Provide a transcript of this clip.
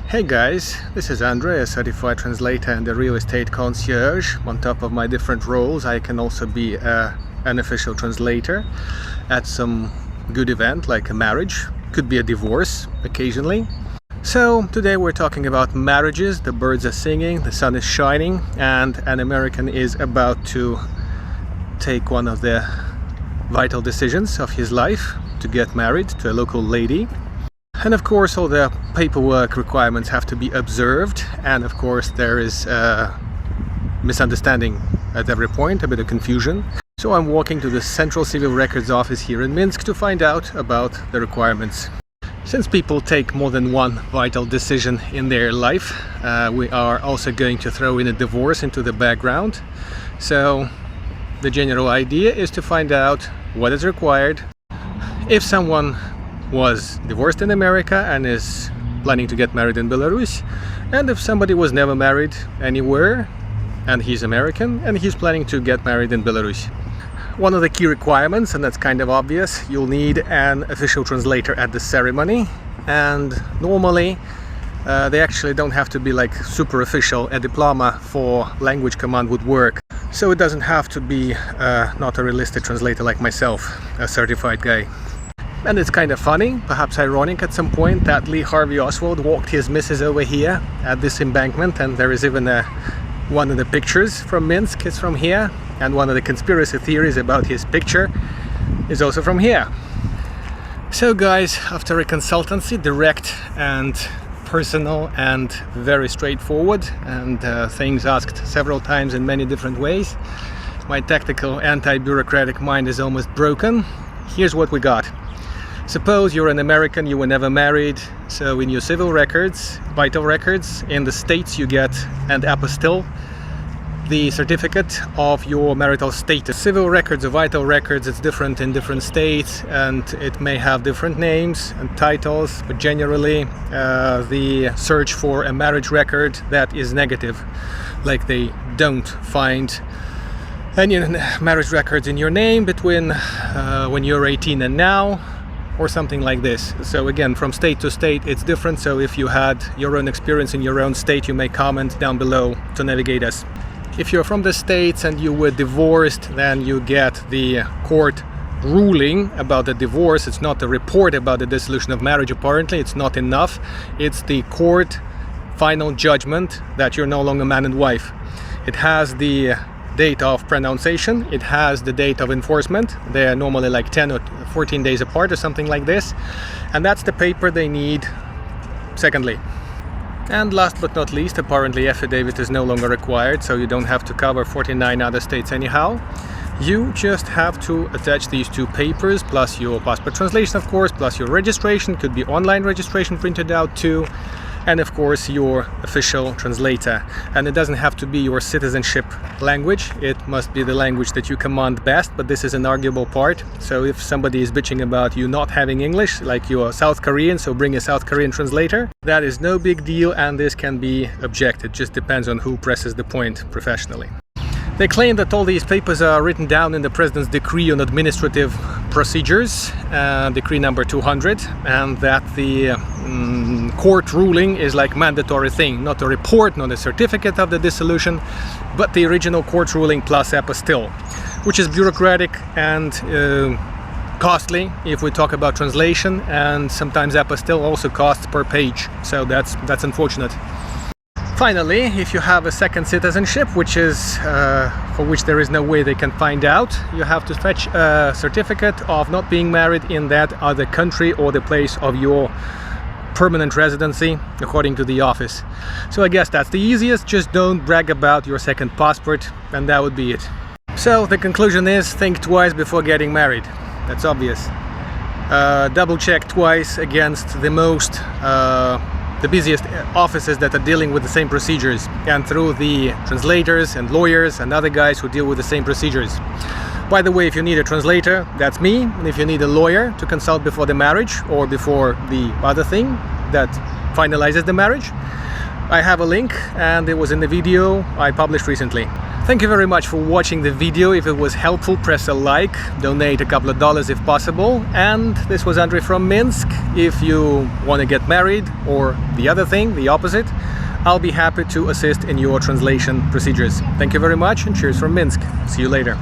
Hey guys, this is Andrei, a certified translator and a real estate concierge. On top of my different roles, I can also be an official translator at some good event like a marriage, could be a divorce occasionally. So today we're talking about marriages. The birds are singing, the sun is shining, and an American is about to take one of the vital decisions of his life to get married to a local lady. And of course all the paperwork requirements have to be observed, and of course there is misunderstanding at every point, a bit of confusion. So I'm walking to the Central Civil Records Office here in Minsk to find out about the requirements. Since people take more than one vital decision in their life, we are also going to throw in a divorce into the background. So the general idea is to find out what is required if someone was divorced in America and is planning to get married in Belarus, and if somebody was never married anywhere and he's American and he's planning to get married in Belarus. One of the key requirements, and that's kind of obvious, you'll need an official translator at the ceremony, and normally they actually don't have to be like super official. A diploma for language command would work, so it doesn't have to be not a realistic translator like myself, a certified guy. And it's kind of funny, perhaps ironic at some point, that Lee Harvey Oswald walked his missus over here at this embankment, and there is even one of the pictures from Minsk is from here, and one of the conspiracy theories about his picture is also from here. So guys, after a consultancy, direct and personal and very straightforward, and things asked several times in many different ways, my tactical anti-bureaucratic mind is almost broken. Here's what we got. Suppose you're an American, you were never married, so in your civil records, vital records, in the States you get an apostille, the certificate of your marital status. Civil records or vital records, it's different in different states, and it may have different names and titles, but generally the search for a marriage record that is negative, like they don't find any marriage records in your name between when you're 18 and now, or something like this. So again, from state to state it's different, so if you had your own experience in your own state, you may comment down below to navigate us. If you're from the States and you were divorced, then you get the court ruling about the divorce. It's not a report about the dissolution of marriage, apparently. It's not enough. It's the court final judgment that you're no longer man and wife. It has the date of pronunciation, it has the date of enforcement. They're normally like 10 or 14 days apart or something like this, and that's the paper they need. Secondly, and last but not least, apparently affidavit is no longer required, so you don't have to cover 49 other states anyhow. You just have to attach these two papers, plus your passport translation, of course, plus your registration, could be online registration printed out too, and of course your official translator. And it doesn't have to be your citizenship language, it must be the language that you command best, but this is an arguable part. So if somebody is bitching about you not having English, like you're South Korean, so bring a South Korean translator, that is no big deal, and this can be objected, just depends on who presses the point professionally. They claim that all these papers are written down in the President's decree on administrative procedures, decree number 200, and that the court ruling is like mandatory thing, not a report, not a certificate of the dissolution, but the original court ruling plus apostille, which is bureaucratic and costly if we talk about translation, and sometimes apostille also costs per page, so that's unfortunate. Finally, if you have a second citizenship, which is for which there is no way they can find out, you have to fetch a certificate of not being married in that other country or the place of your permanent residency, according to the office. So I guess that's the easiest, just don't brag about your second passport, and that would be it. So the conclusion is, think twice before getting married. That's obvious. Double check twice against the busiest offices that are dealing with the same procedures, and through the translators and lawyers and other guys who deal with the same procedures. By the way, if you need a translator, that's me, and if you need a lawyer to consult before the marriage or before the other thing that finalizes the marriage, I have a link, and it was in the video I published recently. Thank you very much for watching the video. If it was helpful, press a like, donate a couple of dollars if possible. And this was Andrei from Minsk. If you want to get married, or the other thing, the opposite, I'll be happy to assist in your translation procedures. Thank you very much, and cheers from Minsk. See you later.